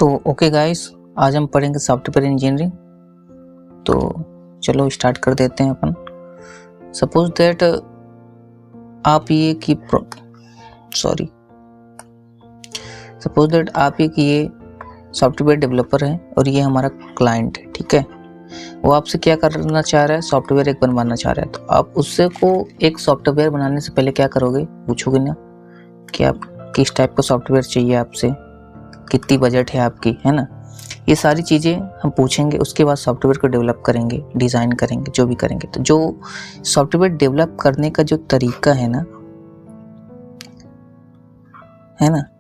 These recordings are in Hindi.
तो ओके गाइस, आज हम पढ़ेंगे सॉफ्टवेयर इंजीनियरिंग। तो चलो स्टार्ट कर देते हैं अपन। सपोज दैट आप ये सॉफ्टवेयर डेवलपर है और ये हमारा क्लाइंट है, ठीक है। वो आपसे क्या करना चाह रहा है, सॉफ्टवेयर एक बनवाना चाह रहा है। तो आप उससे को एक सॉफ्टवेयर बनाने से पहले क्या करोगे, पूछोगे ना कि आप किस टाइप का सॉफ्टवेयर चाहिए, आपसे कितनी बजट है आपकी, है ना। ये सारी चीज़ें हम पूछेंगे, उसके बाद सॉफ्टवेयर को डेवलप करेंगे, डिज़ाइन करेंगे, जो भी करेंगे। तो जो सॉफ्टवेयर डेवलप करने का जो तरीका है ना,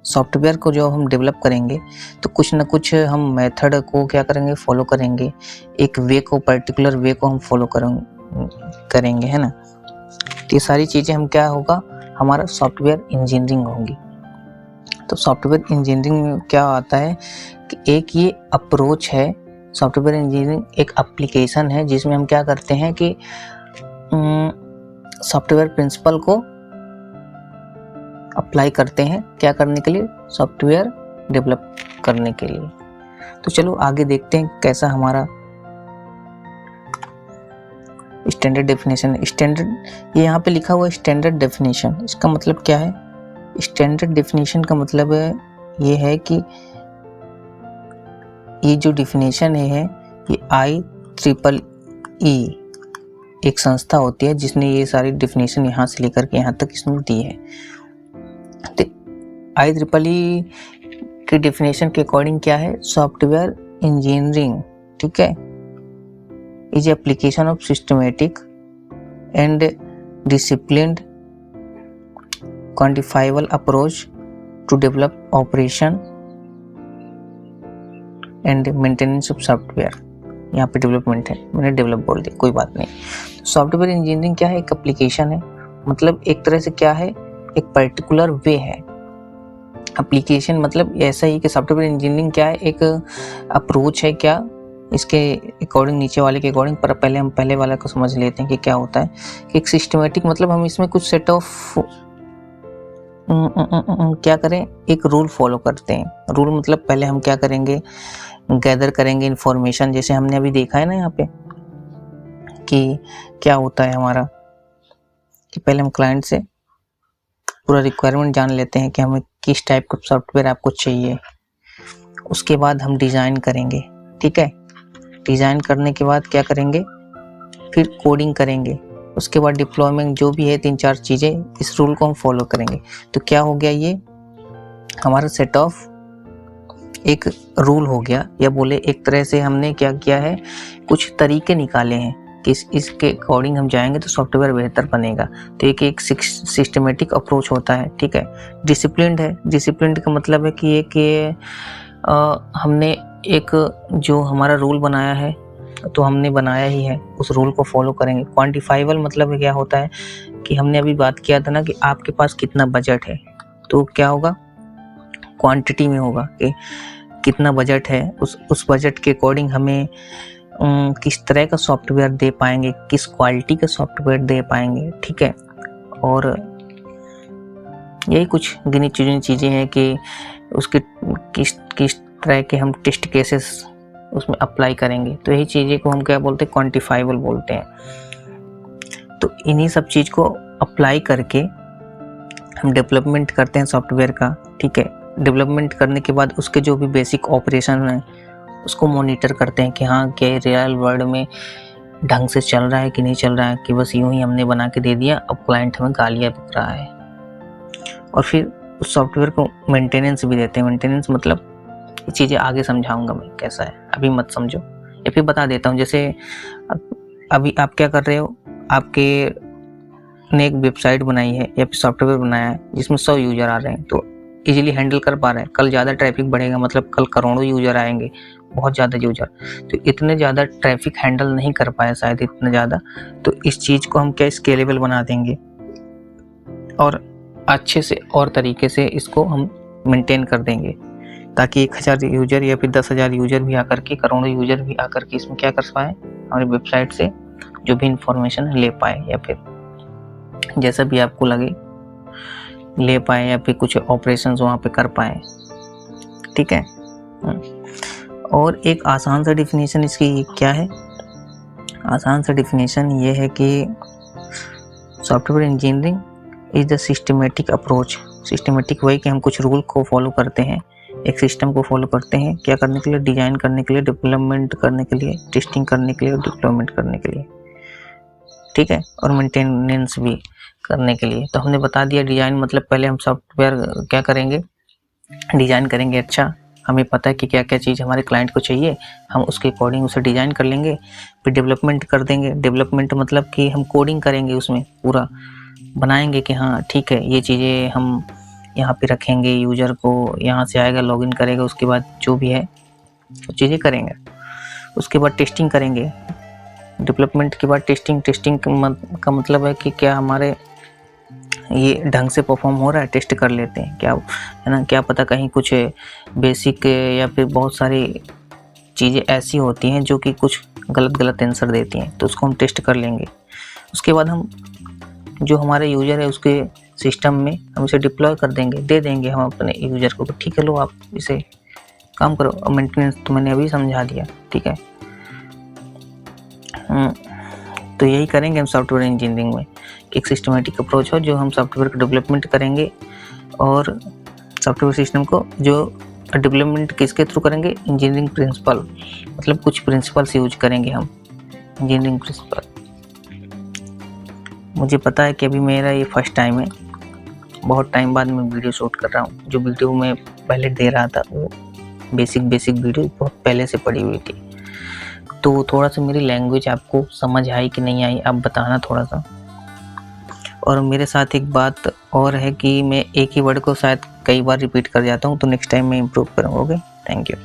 सॉफ्टवेयर को जो हम डेवलप करेंगे तो कुछ ना कुछ हम मेथड को क्या करेंगे, फॉलो करेंगे। एक वे को, पर्टिकुलर वे को हम फॉलो करेंगे, है ना। तो ये सारी चीज़ें हम क्या होगा, हमारा सॉफ्टवेयर इंजीनियरिंग होगी। तो सॉफ्टवेयर इंजीनियरिंग में क्या आता है कि एक ये अप्रोच है। सॉफ्टवेयर इंजीनियरिंग एक एप्लीकेशन है जिसमें हम क्या करते हैं कि सॉफ्टवेयर प्रिंसिपल को अप्लाई करते हैं, क्या करने के लिए, सॉफ्टवेयर डेवलप करने के लिए। तो चलो आगे देखते हैं कैसा हमारा स्टैंडर्ड डेफिनेशन है। स्टैंडर्ड, ये यहाँ पे लिखा हुआ है स्टैंडर्ड डेफिनेशन। इसका मतलब क्या है, स्टैंडर्ड डेफिनेशन का मतलब ये है कि ये जो डेफिनेशन है ये IEEE एक संस्था होती है जिसने ये सारी डेफिनेशन यहाँ से लेकर के यहाँ तक इसमें दी है। तो IEEE की डेफिनेशन के अकॉर्डिंग क्या है, सॉफ्टवेयर इंजीनियरिंग, ठीक है, is application of systematic and disciplined quantifiable approach to develop operation and maintenance of software। यहाँ पे डेवलपमेंट है, मैंने डेवलप बोल दिया, कोई बात नहीं। सॉफ्टवेयर इंजीनियरिंग क्या है, एक एप्लीकेशन है, मतलब एक तरह से क्या है, एक पर्टिकुलर वे है। एप्लीकेशन मतलब ऐसा ही कि सॉफ्टवेयर इंजीनियरिंग क्या है, एक अप्रोच है। क्या इसके अकॉर्डिंग, नीचे वाले के अकॉर्डिंग, पर पहले हम पहले वाला को समझ लेते हैं कि क्या होता है। एक सिस्टमेटिक मतलब हम इसमें कुछ सेट ऑफ क्या करें, एक रूल फॉलो करते हैं। रूल मतलब पहले हम क्या करेंगे, गैदर करेंगे इंफॉर्मेशन। जैसे हमने अभी देखा है ना यहाँ पे कि क्या होता है हमारा, कि पहले हम क्लाइंट से पूरा रिक्वायरमेंट जान लेते हैं कि हमें किस टाइप का सॉफ्टवेयर आपको चाहिए। उसके बाद हम डिज़ाइन करेंगे, ठीक है। डिज़ाइन करने के बाद क्या करेंगे, फिर कोडिंग करेंगे। उसके बाद डिप्लॉयमेंट, जो भी है 3-4 चीज़ें, इस रूल को हम फॉलो करेंगे। तो क्या हो गया, ये हमारा सेट ऑफ एक रूल हो गया, या बोले एक तरह से हमने क्या किया है, कुछ तरीके निकाले हैं कि इसके अकॉर्डिंग हम जाएंगे तो सॉफ्टवेयर बेहतर बनेगा। तो एक सिस्टमेटिक अप्रोच होता है, ठीक है। डिसिप्लिन्ड है, डिसिप्लिन्ड का मतलब है कि हमने एक जो हमारा रूल बनाया है तो हमने बनाया ही है, उस रूल को फॉलो करेंगे। क्वांटिफाइबल मतलब क्या होता है कि हमने अभी बात किया था ना कि आपके पास कितना बजट है, तो क्या होगा, क्वांटिटी में होगा कि कितना बजट है, उस बजट के अकॉर्डिंग हमें किस तरह का सॉफ्टवेयर दे पाएंगे, किस क्वालिटी का सॉफ्टवेयर दे पाएंगे, ठीक है। और यही कुछ गिनी चुनी चीज़ें हैं कि उसके किस तरह के हम टेस्ट केसेस उसमें अप्लाई करेंगे। तो यही चीज़ें को हम क्या बोलते हैं, क्वांटिफाइबल बोलते हैं। तो इन्हीं सब चीज़ को अप्लाई करके हम डेवलपमेंट करते हैं सॉफ्टवेयर का, ठीक है। डेवलपमेंट करने के बाद उसके जो भी बेसिक ऑपरेशन है उसको मॉनिटर करते हैं कि हाँ, क्या रियल वर्ल्ड में ढंग से चल रहा है कि नहीं चल रहा है, कि बस यूं ही हमने बना के दे दिया, अब क्लाइंट हमें गालियाँ बिक रहा है। और फिर उस सॉफ्टवेयर को मेंटेनेंस भी देते हैं। मेंटेनेंस मतलब ये चीज़ें आगे समझाऊंगा मैं कैसा है, अभी मत समझो, या फिर बता देता हूँ। जैसे अभी आप क्या कर रहे हो, आपके ने एक वेबसाइट बनाई है या फिर सॉफ्टवेयर बनाया है जिसमें 100 यूज़र आ रहे हैं, तो इजीली हैंडल कर पा रहे हैं। कल ज़्यादा ट्रैफिक बढ़ेगा, मतलब कल करोड़ों यूज़र आएंगे, बहुत ज़्यादा यूज़र, तो इतने ज़्यादा ट्रैफिक हैंडल नहीं कर पाए शायद इतना ज़्यादा। तो इस चीज़ को हम क्या स्केलेबल बना देंगे और अच्छे से और तरीके से इसको हम मेंटेन कर देंगे, ताकि 1000 यूजर या फिर 10,000 यूजर भी आकर के, करोड़ों यूजर भी आकर के इसमें क्या कर पाए, हमारी वेबसाइट से जो भी इंफॉर्मेशन ले पाए, या फिर जैसा भी आपको लगे ले पाए, या फिर कुछ ऑपरेशंस वहाँ पे कर पाए, ठीक है। और एक आसान सा डिफिनेशन इसकी क्या है, आसान सा डिफिनेशन ये है कि software engineering is the systematic approach. Systematic वही कि हम कुछ रूल को फॉलो करते हैं, एक सिस्टम को फॉलो करते हैं, क्या करने के लिए, डिजाइन करने के लिए, डेवलपमेंट करने के लिए, टेस्टिंग करने के लिए और डिप्लॉयमेंट करने के लिए, ठीक है, और मेंटेनेंस भी करने के लिए। तो हमने बता दिया डिजाइन मतलब पहले हम सॉफ्टवेयर क्या करेंगे, डिजाइन करेंगे। अच्छा, हमें पता है कि क्या क्या चीज़ हमारे क्लाइंट को चाहिए, हम उसके अकॉर्डिंग उसे डिजाइन कर लेंगे। फिर डेवलपमेंट कर देंगे। डेवलपमेंट मतलब कि हम कोडिंग करेंगे, उसमें पूरा बनाएंगे कि हाँ ठीक है ये चीज़ें हम यहाँ पे रखेंगे, यूज़र को यहाँ से आएगा, लॉगिन करेगा, उसके बाद जो भी है वो चीज़ें करेंगे। उसके बाद टेस्टिंग करेंगे। डेवलपमेंट के बाद टेस्टिंग का मतलब है कि क्या हमारे ये ढंग से परफॉर्म हो रहा है, टेस्ट कर लेते हैं क्या, है ना, क्या पता कहीं कुछ बेसिक या फिर बहुत सारी चीज़ें ऐसी होती हैं जो कि कुछ गलत आंसर देती हैं, तो उसको हम टेस्ट कर लेंगे। उसके बाद हम जो हमारे यूज़र है उसके सिस्टम में हम इसे डिप्लॉय कर देंगे, दे देंगे हम अपने यूज़र को, ठीक है लो आप इसे काम करो। और मेंटेनेंस तो मैंने अभी समझा दिया, ठीक है। तो यही करेंगे हम सॉफ्टवेयर इंजीनियरिंग में, एक सिस्टमेटिक अप्रोच हो जो हम सॉफ्टवेयर का डेवलपमेंट करेंगे, और सॉफ्टवेयर सिस्टम को जो डेवलपमेंट किसके थ्रू करेंगे, इंजीनियरिंग प्रिंसिपल, मतलब कुछ प्रिंसिपल्स यूज करेंगे हम, इंजीनियरिंग प्रिंसिपल। मुझे पता है कि अभी मेरा ये फर्स्ट टाइम है, बहुत टाइम बाद मैं वीडियो शूट कर रहा हूँ। जो वीडियो मैं पहले दे रहा था वो बेसिक वीडियो बहुत पहले से पड़ी हुई थी, तो थोड़ा सा मेरी लैंग्वेज आपको समझ आई कि नहीं आई आप बताना थोड़ा सा। और मेरे साथ एक बात और है कि मैं एक ही वर्ड को शायद कई बार रिपीट कर जाता हूँ, तो नेक्स्ट टाइम मैं इम्प्रूव करूँगा। Okay, thank you.